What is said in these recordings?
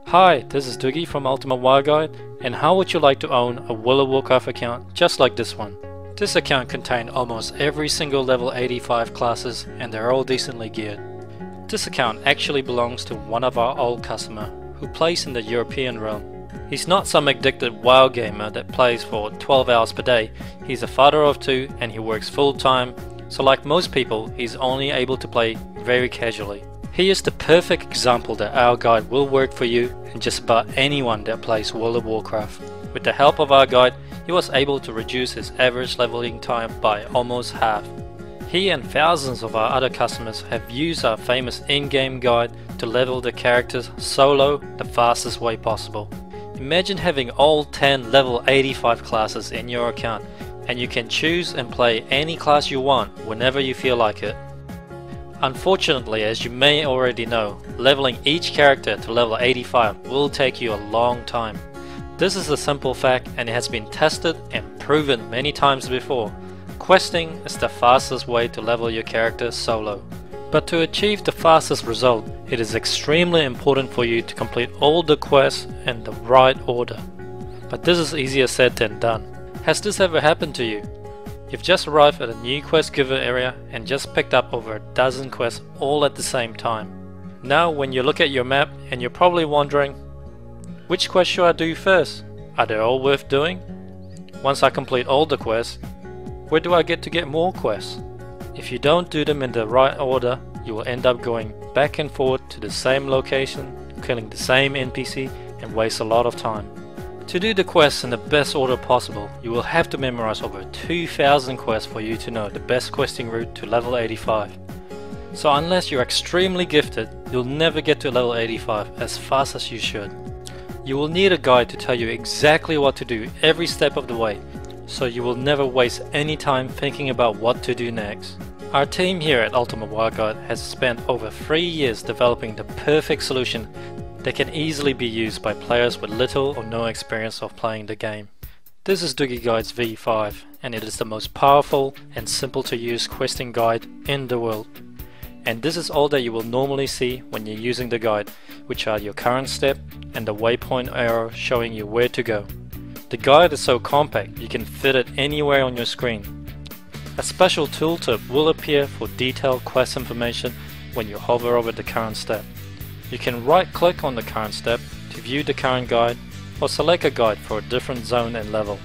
Hi, this is Doogie from Ultimate Wild Guide, and how would you like to own a World of Warcraft account just like this one? This account contained almost every single level 85 classes, and they're all decently geared. This account actually belongs to one of our old customers who plays in the European realm. He's not some addicted WoW gamer that plays for 12 hours per day. He's a father of two and he works full time, so like most people, he's only able to play very casually. He is the perfect example that our guide will work for you and just about anyone that plays World of Warcraft. With the help of our guide, he was able to reduce his average leveling time by almost half. He and thousands of our other customers have used our famous in-game guide to level the characters solo the fastest way possible. Imagine having all 10 level 85 classes in your account, and you can choose and play any class you want whenever you feel like it. Unfortunately, as you may already know, leveling each character to level 85 will take you a long time. This is a simple fact and it has been tested and proven many times before. Questing is the fastest way to level your character solo. But to achieve the fastest result, it is extremely important for you to complete all the quests in the right order. But this is easier said than done. Has this ever happened to you? You've just arrived at a new quest giver area and just picked up over a dozen quests all at the same time. Now when you look at your map and you're probably wondering, which quest should I do first? Are they all worth doing? Once I complete all the quests, where do I get more quests? If you don't do them in the right order, you will end up going back and forth to the same location, killing the same NPC and waste a lot of time. To do the quests in the best order possible, you will have to memorize over 2,000 quests for you to know the best questing route to level 85. So unless you're extremely gifted, you'll never get to level 85 as fast as you should. You will need a guide to tell you exactly what to do every step of the way, so you will never waste any time thinking about what to do next. Our team here at Ultimate Wild Guide has spent over 3 years developing the perfect solution that can easily be used by players with little or no experience of playing the game. This is Doogie Guides V5, and it is the most powerful and simple to use questing guide in the world. And this is all that you will normally see when you're using the guide, which are your current step and the waypoint arrow showing you where to go. The guide is so compact you can fit it anywhere on your screen. A special tooltip will appear for detailed quest information when you hover over the current step. You can right-click on the current step to view the current guide or select a guide for a different zone and level.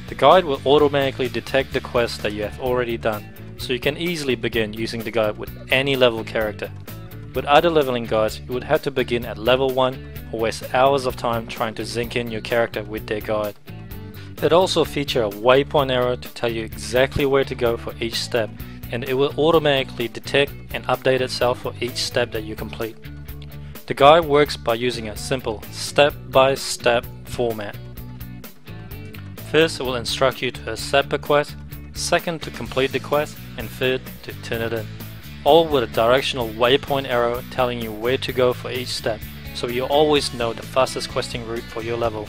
The guide will automatically detect the quests that you have already done, so you can easily begin using the guide with any level character. With other leveling guides, you would have to begin at level 1 or waste hours of time trying to zinc in your character with their guide. It also features a waypoint arrow to tell you exactly where to go for each step, and it will automatically detect and update itself for each step that you complete. The guide works by using a simple step-by-step format. First, it will instruct you to accept a quest, second to complete the quest, and third to turn it in. All with a directional waypoint arrow telling you where to go for each step, so you always know the fastest questing route for your level.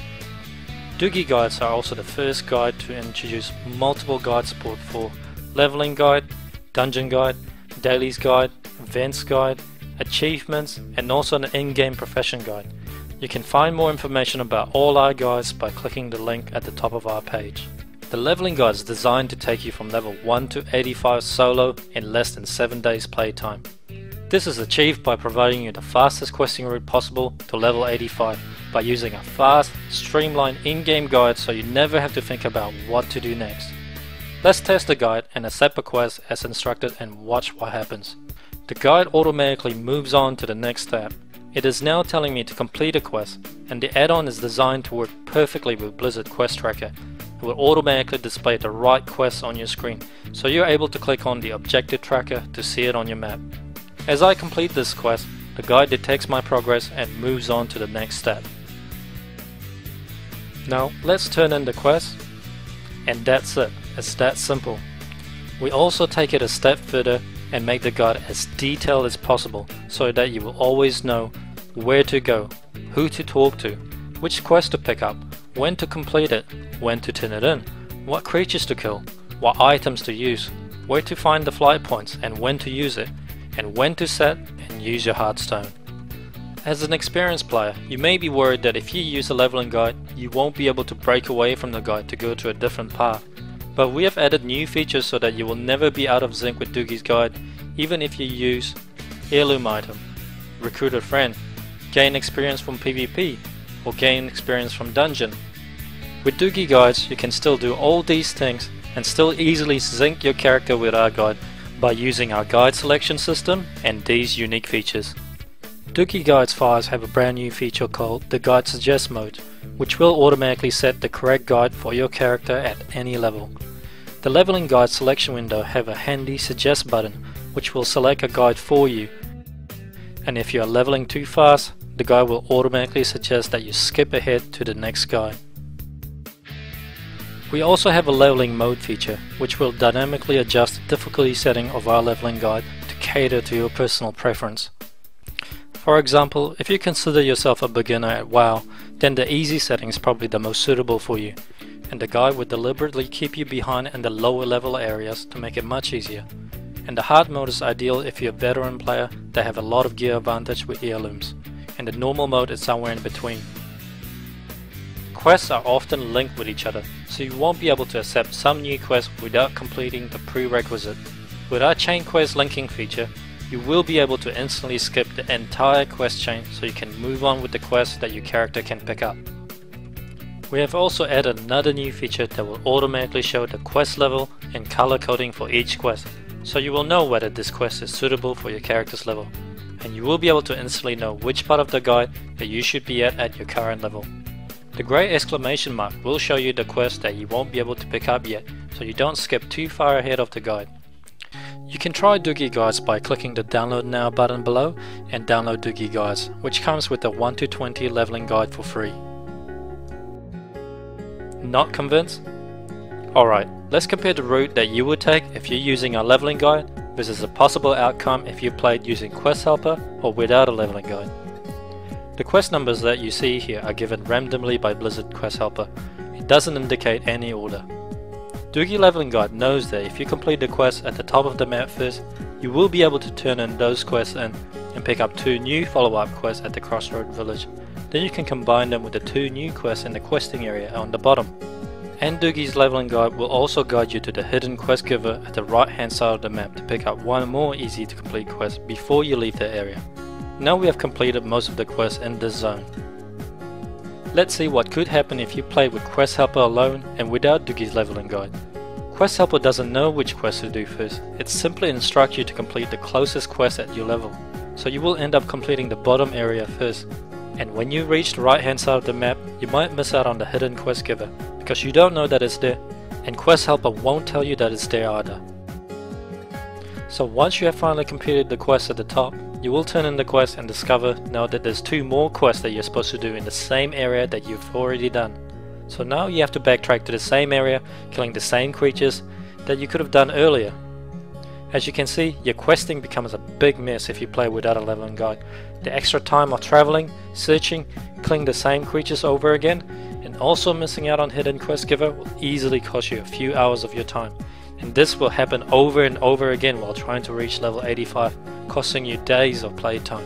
Doogie Guides are also the first guide to introduce multiple guide support for leveling guide, dungeon guide, dailies guide, events guide, achievements, and also an in-game profession guide. You can find more information about all our guides by clicking the link at the top of our page. The leveling guide is designed to take you from level 1 to 85 solo in less than 7 days playtime. This is achieved by providing you the fastest questing route possible to level 85 by using a fast, streamlined in-game guide so you never have to think about what to do next. Let's test the guide and accept a quest as instructed and watch what happens. The guide automatically moves on to the next step. It is now telling me to complete a quest, and the add-on is designed to work perfectly with Blizzard Quest Tracker. It will automatically display the right quests on your screen, so you're able to click on the objective tracker to see it on your map. As I complete this quest, the guide detects my progress and moves on to the next step. Now let's turn in the quest, and that's it. It's that simple. We also take it a step further and make the guide as detailed as possible so that you will always know where to go, who to talk to, which quest to pick up, when to complete it, when to turn it in, what creatures to kill, what items to use, where to find the flight points and when to use it, and when to set and use your Hearthstone. As an experienced player, you may be worried that if you use a leveling guide, you won't be able to break away from the guide to go to a different path. But we have added new features so that you will never be out of sync with Doogie's guide, even if you use heirloom item, recruit a friend, gain experience from PvP, or gain experience from dungeon. With Doogie guides, you can still do all these things and still easily sync your character with our guide by using our guide selection system and these unique features. Doogie Guides 5 have a brand new feature called the Guide Suggest mode, which will automatically set the correct guide for your character at any level. The leveling guide selection window have a handy suggest button which will select a guide for you, and if you are leveling too fast, the guide will automatically suggest that you skip ahead to the next guide. We also have a leveling mode feature which will dynamically adjust the difficulty setting of our leveling guide to cater to your personal preference. For example, if you consider yourself a beginner at WoW, then the easy setting is probably the most suitable for you, and the guide will deliberately keep you behind in the lower level areas to make it much easier. And the hard mode is ideal if you're a veteran player that have a lot of gear advantage with heirlooms, and the normal mode is somewhere in between. Quests are often linked with each other, so you won't be able to accept some new quests without completing the prerequisite. With our chain quest linking feature, you will be able to instantly skip the entire quest chain so you can move on with the quests that your character can pick up. We have also added another new feature that will automatically show the quest level and color coding for each quest, so you will know whether this quest is suitable for your character's level, and you will be able to instantly know which part of the guide that you should be at your current level. The grey exclamation mark will show you the quest that you won't be able to pick up yet, so you don't skip too far ahead of the guide. You can try Doogie Guides by clicking the Download Now button below and download Doogie Guides, which comes with a 1 to 20 leveling guide for free. Not convinced? Alright, let's compare the route that you would take if you're using a leveling guide versus a possible outcome if you played using Quest Helper or without a leveling guide. The quest numbers that you see here are given randomly by Blizzard Quest Helper. It doesn't indicate any order. Doogie Leveling Guide knows that if you complete the quest at the top of the map first, you will be able to turn in those quests in and pick up 2 new follow-up quests at the Crossroad Village. Then you can combine them with the 2 new quests in the questing area on the bottom. And Doogie's Leveling Guide will also guide you to the hidden quest giver at the right hand side of the map to pick up one more easy to complete quest before you leave the area. Now we have completed most of the quests in this zone. Let's see what could happen if you play with Quest Helper alone and without Doogie's Leveling Guide. Quest Helper doesn't know which quest to do first, it simply instructs you to complete the closest quest at your level, so you will end up completing the bottom area first. And when you reach the right hand side of the map, you might miss out on the hidden quest giver, because you don't know that it's there, and Quest Helper won't tell you that it's there either. So once you have finally completed the quest at the top, you will turn in the quest and discover now that there's 2 more quests that you're supposed to do in the same area that you've already done. So now you have to backtrack to the same area, killing the same creatures that you could have done earlier. As you can see, your questing becomes a big mess if you play without a leveling guide. The extra time of traveling, searching, killing the same creatures over again, and also missing out on hidden quest giver will easily cost you a few hours of your time. And this will happen over and over again while trying to reach level 85, costing you days of playtime.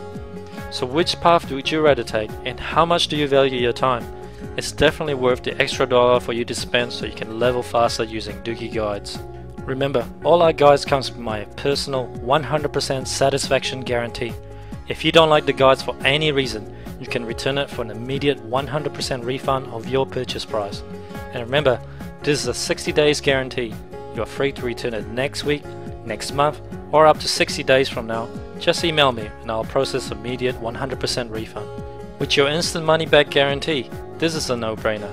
So which path would you rather take, and how much do you value your time? It's definitely worth the extra $1 for you to spend so you can level faster using Doogie Guides. Remember, all our guides comes with my personal 100% satisfaction guarantee. If you don't like the guides for any reason, you can return it for an immediate 100% refund of your purchase price. And remember, this is a 60 days guarantee. You are free to return it next week, next month, or up to 60 days from now. Just email me and I'll process immediate 100% refund. With your instant money back guarantee, this is a no-brainer.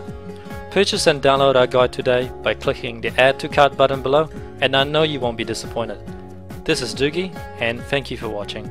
Purchase and download our guide today by clicking the Add to Cart button below, and I know you won't be disappointed. This is Doogie, and thank you for watching.